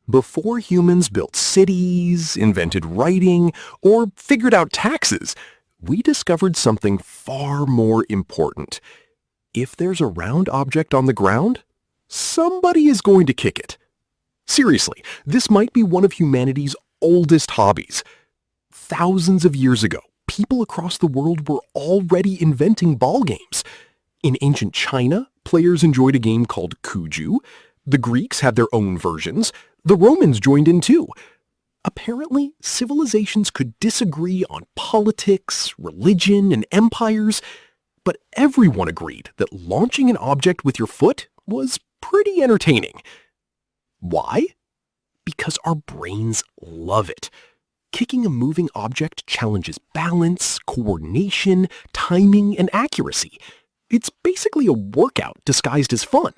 Before humans built cities, invented writing, or figured out taxes, we discovered something far more important. If there's a round object on the ground, somebody is going to kick it. Seriously, this might be one of humanity's oldest hobbies. Thousands of years ago, people across the world were already inventing ball games. In ancient China, players enjoyed a game called Kuju. The Greeks had their own versions. The Romans joined in too. Apparently, civilizations could disagree on politics, religion, and empires, but everyone agreed that launching an object with your foot was pretty entertaining. Why? Because our brains love it. Kicking a moving object challenges balance, coordination, timing, and accuracy. It's basically a workout disguised as fun.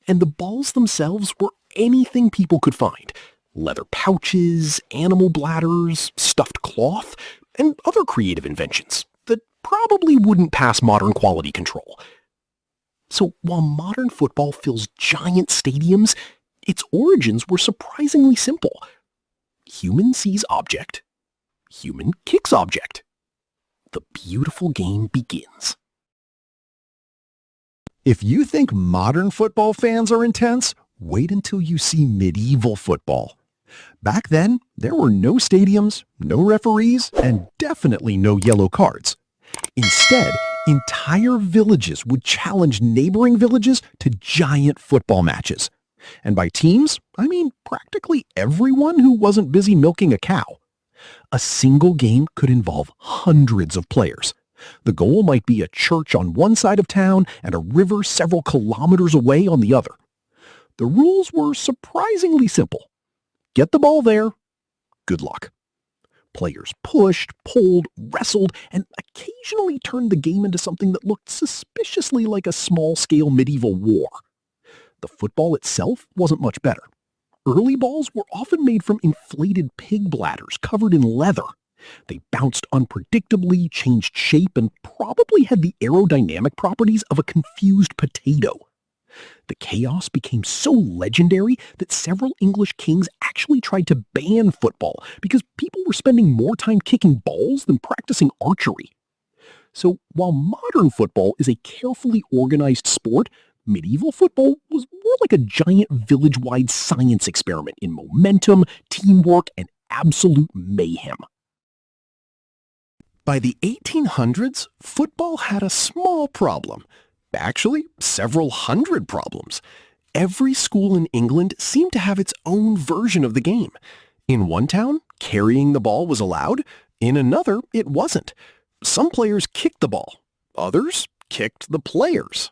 And the balls themselves were anything people could find. Leather pouches, animal bladders, stuffed cloth, and other creative inventions that probably wouldn't pass modern quality control. So while modern football fills giant stadiums, its origins were surprisingly simple. Human sees object, human kicks object. The beautiful game begins. If you think modern football fans are intense, wait until you see medieval football. Back then, there were no stadiums, no referees, and definitely no yellow cards. Instead, entire villages would challenge neighboring villages to giant football matches. And by teams, I mean practically everyone who wasn't busy milking a cow. A single game could involve hundreds of players. The goal might be a church on one side of town and a river several kilometers away on the other. The rules were surprisingly simple. Get the ball there. Good luck. Players pushed, pulled, wrestled, and occasionally turned the game into something that looked suspiciously like a small-scale medieval war. The football itself wasn't much better. Early balls were often made from inflated pig bladders covered in leather. They bounced unpredictably, changed shape, and probably had the aerodynamic properties of a confused potato. The chaos became so legendary that several English kings actually tried to ban football because people were spending more time kicking balls than practicing archery. So while modern football is a carefully organized sport, medieval football was more like a giant village-wide science experiment in momentum, teamwork, and absolute mayhem. By the 1800s, football had a small problem. Actually, several hundred problems. Every school in England seemed to have its own version of the game. In one town, carrying the ball was allowed. In another, it wasn't. Some players kicked the ball. Others kicked the players.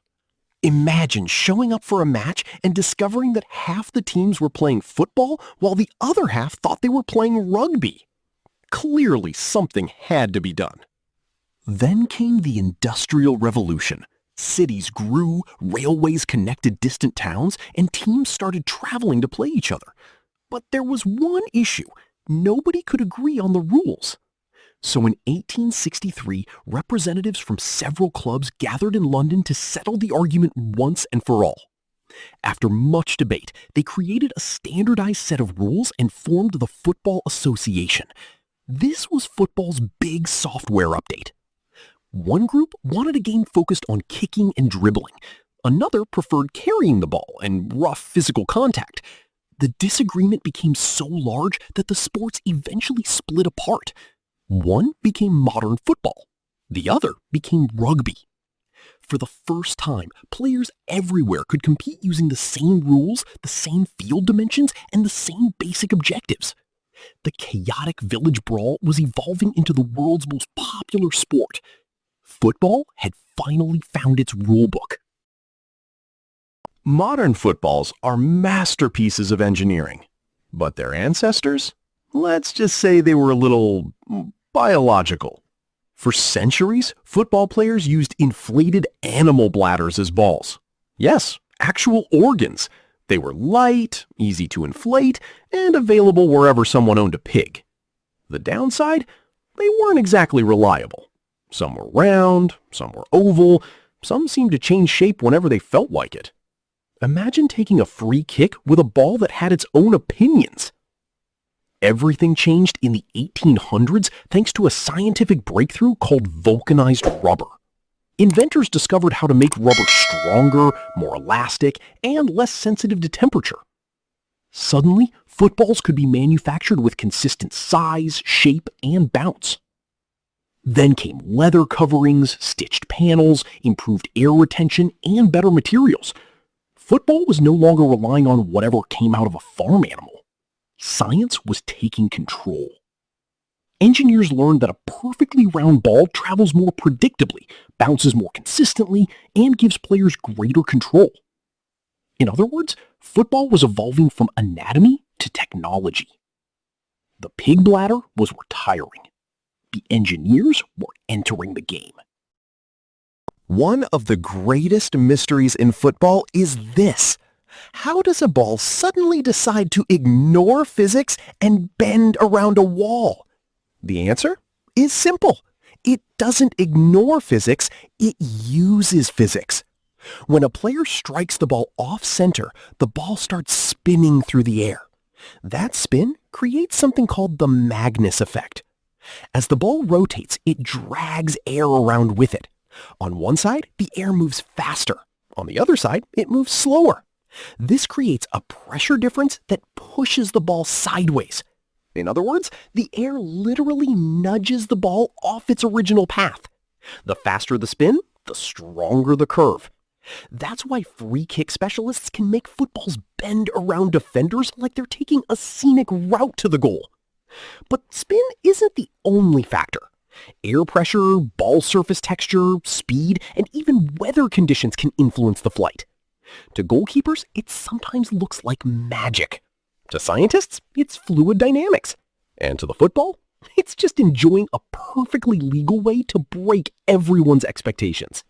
Imagine showing up for a match and discovering that half the teams were playing football while the other half thought they were playing rugby. Clearly, something had to be done. Then came the Industrial Revolution. Cities grew, railways connected distant towns, and teams started traveling to play each other. But there was one issue. Nobody could agree on the rules. So in 1863, representatives from several clubs gathered in London to settle the argument once and for all. After much debate, they created a standardized set of rules and formed the Football Association. This was football's big software update. One group wanted a game focused on kicking and dribbling. Another preferred carrying the ball and rough physical contact. The disagreement became so large that the sports eventually split apart. One became modern football. The other became rugby. For the first time, players everywhere could compete using the same rules, the same field dimensions, and the same basic objectives. The chaotic village brawl was evolving into the world's most popular sport. Football had finally found its rulebook. Modern footballs are masterpieces of engineering. But their ancestors? Let's just say they were a little biological. For centuries, football players used inflated animal bladders as balls. Yes, actual organs. They were light, easy to inflate, and available wherever someone owned a pig. The downside? They weren't exactly reliable. Some were round, some were oval, some seemed to change shape whenever they felt like it. Imagine taking a free kick with a ball that had its own opinions. Everything changed in the 1800s thanks to a scientific breakthrough called vulcanized rubber. Inventors discovered how to make rubber stronger, more elastic, and less sensitive to temperature. Suddenly, footballs could be manufactured with consistent size, shape, and bounce. Then came leather coverings, stitched panels, improved air retention, and better materials. Football was no longer relying on whatever came out of a farm animal. Science was taking control. Engineers learned that a perfectly round ball travels more predictably, bounces more consistently, and gives players greater control. In other words, football was evolving from anatomy to technology. The pig bladder was retiring. The engineers were entering the game. One of the greatest mysteries in football is this. How does a ball suddenly decide to ignore physics and bend around a wall? The answer is simple. It doesn't ignore physics, it uses physics. When a player strikes the ball off center, the ball starts spinning through the air. That spin creates something called the Magnus effect. As the ball rotates, it drags air around with it. On one side, the air moves faster. On the other side, it moves slower. This creates a pressure difference that pushes the ball sideways. In other words, the air literally nudges the ball off its original path. The faster the spin, the stronger the curve. That's why free kick specialists can make footballs bend around defenders like they're taking a scenic route to the goal. But spin isn't the only factor. Air pressure, ball surface texture, speed, and even weather conditions can influence the flight. To goalkeepers, it sometimes looks like magic. To scientists, it's fluid dynamics. And to the football, it's just enjoying a perfectly legal way to break everyone's expectations.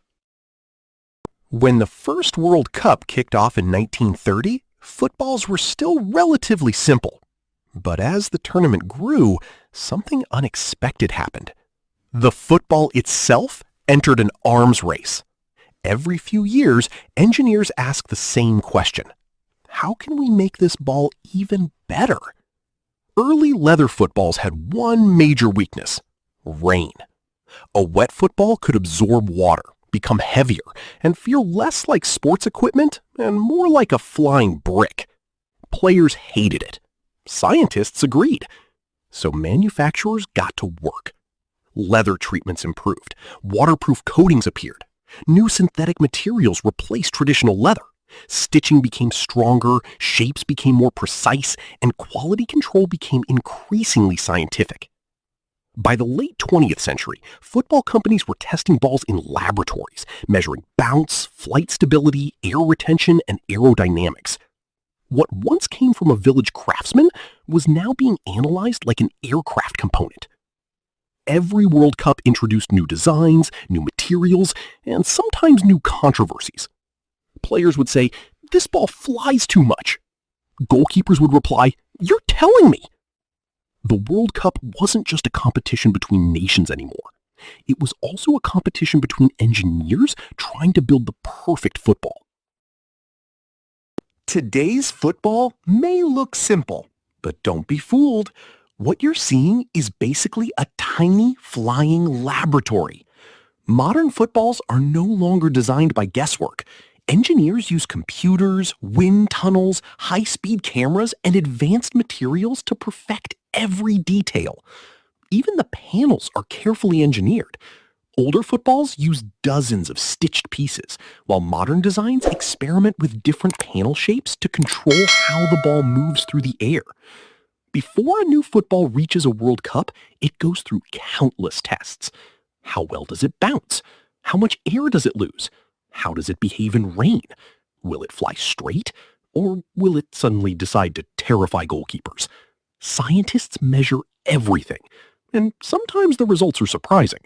When the first World Cup kicked off in 1930, footballs were still relatively simple. But as the tournament grew, something unexpected happened. The football itself entered an arms race. Every few years, engineers ask the same question. How can we make this ball even better? Early leather footballs had one major weakness: rain. A wet football could absorb water, become heavier, and feel less like sports equipment and more like a flying brick. Players hated it. Scientists agreed. So manufacturers got to work. Leather treatments improved. Waterproof coatings appeared. New synthetic materials replaced traditional leather. Stitching became stronger, shapes became more precise, and quality control became increasingly scientific. By the late 20th century, football companies were testing balls in laboratories, measuring bounce, flight stability, air retention, and aerodynamics. What once came from a village craftsman was now being analyzed like an aircraft component. Every World Cup introduced new designs, new materials, and sometimes new controversies. Players would say, "This ball flies too much." Goalkeepers would reply, "You're telling me." The World Cup wasn't just a competition between nations anymore. It was also a competition between engineers trying to build the perfect football. Today's football may look simple, but don't be fooled. What you're seeing is basically a tiny flying laboratory. Modern footballs are no longer designed by guesswork. Engineers use computers, wind tunnels, high-speed cameras, and advanced materials to perfect every detail. Even the panels are carefully engineered. Older footballs use dozens of stitched pieces, while modern designs experiment with different panel shapes to control how the ball moves through the air. Before a new football reaches a World Cup, it goes through countless tests. How well does it bounce? How much air does it lose? How does it behave in rain? Will it fly straight? Or will it suddenly decide to terrify goalkeepers? Scientists measure everything, and sometimes the results are surprising.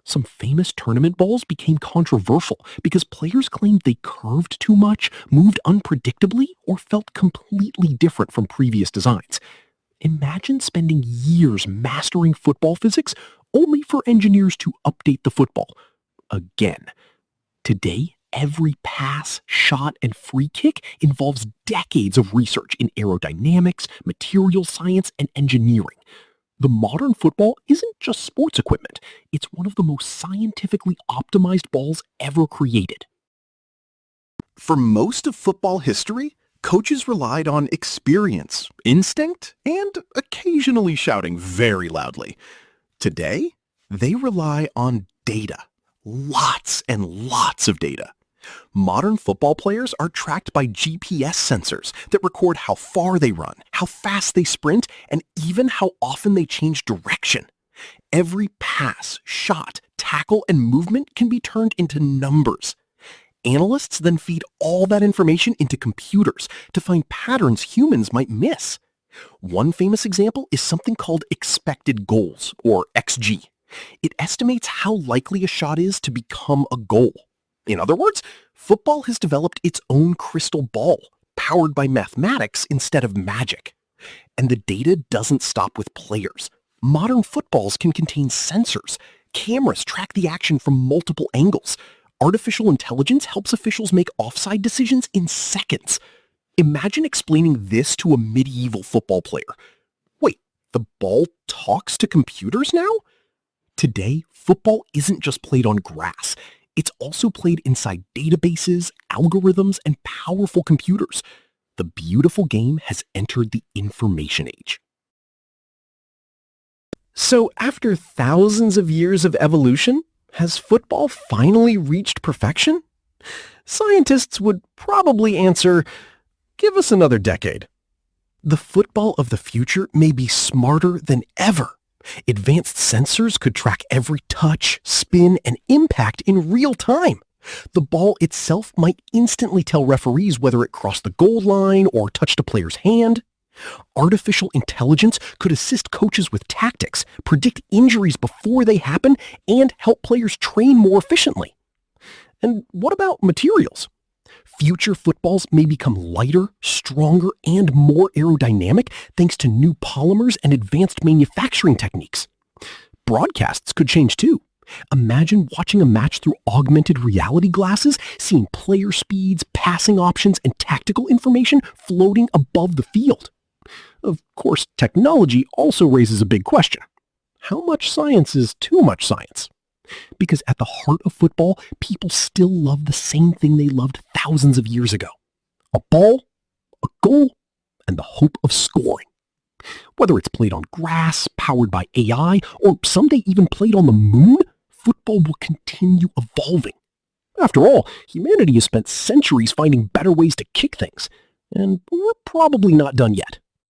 Some famous tournament balls became controversial because players claimed they curved too much, moved unpredictably, or felt completely different from previous designs. Imagine spending years mastering football physics only for engineers to update the football. Again. Today, every pass, shot, and free kick involves decades of research in aerodynamics, material science, and engineering. The modern football isn't just sports equipment, it's one of the most scientifically optimized balls ever created. For most of football history, coaches relied on experience, instinct, and occasionally shouting very loudly. Today, they rely on data. Lots and lots of data. Modern football players are tracked by GPS sensors that record how far they run, how fast they sprint, and even how often they change direction. Every pass, shot, tackle, and movement can be turned into numbers. Analysts then feed all that information into computers to find patterns humans might miss. One famous example is something called expected goals, or XG. It estimates how likely a shot is to become a goal. In other words, football has developed its own crystal ball, powered by mathematics instead of magic. And the data doesn't stop with players. Modern footballs can contain sensors. Cameras track the action from multiple angles. Artificial intelligence helps officials make offside decisions in seconds. Imagine explaining this to a medieval football player. Wait, the ball talks to computers now? Today, football isn't just played on grass. It's also played inside databases, algorithms, and powerful computers. The beautiful game has entered the information age. So after thousands of years of evolution, has football finally reached perfection? Scientists would probably answer, give us another decade. The football of the future may be smarter than ever. Advanced sensors could track every touch, spin, and impact in real time. The ball itself might instantly tell referees whether it crossed the goal line or touched a player's hand. Artificial intelligence could assist coaches with tactics, predict injuries before they happen, and help players train more efficiently. And what about materials? Future footballs may become lighter, stronger, and more aerodynamic thanks to new polymers and advanced manufacturing techniques. Broadcasts could change too. Imagine watching a match through augmented reality glasses, seeing player speeds, passing options, and tactical information floating above the field. Of course, technology also raises a big question. How much science is too much science? Because at the heart of football, people still love the same thing they loved thousands of years ago. A ball, a goal, and the hope of scoring. Whether it's played on grass, powered by AI, or someday even played on the moon, football will continue evolving. After all, humanity has spent centuries finding better ways to kick things, and we're probably not done yet.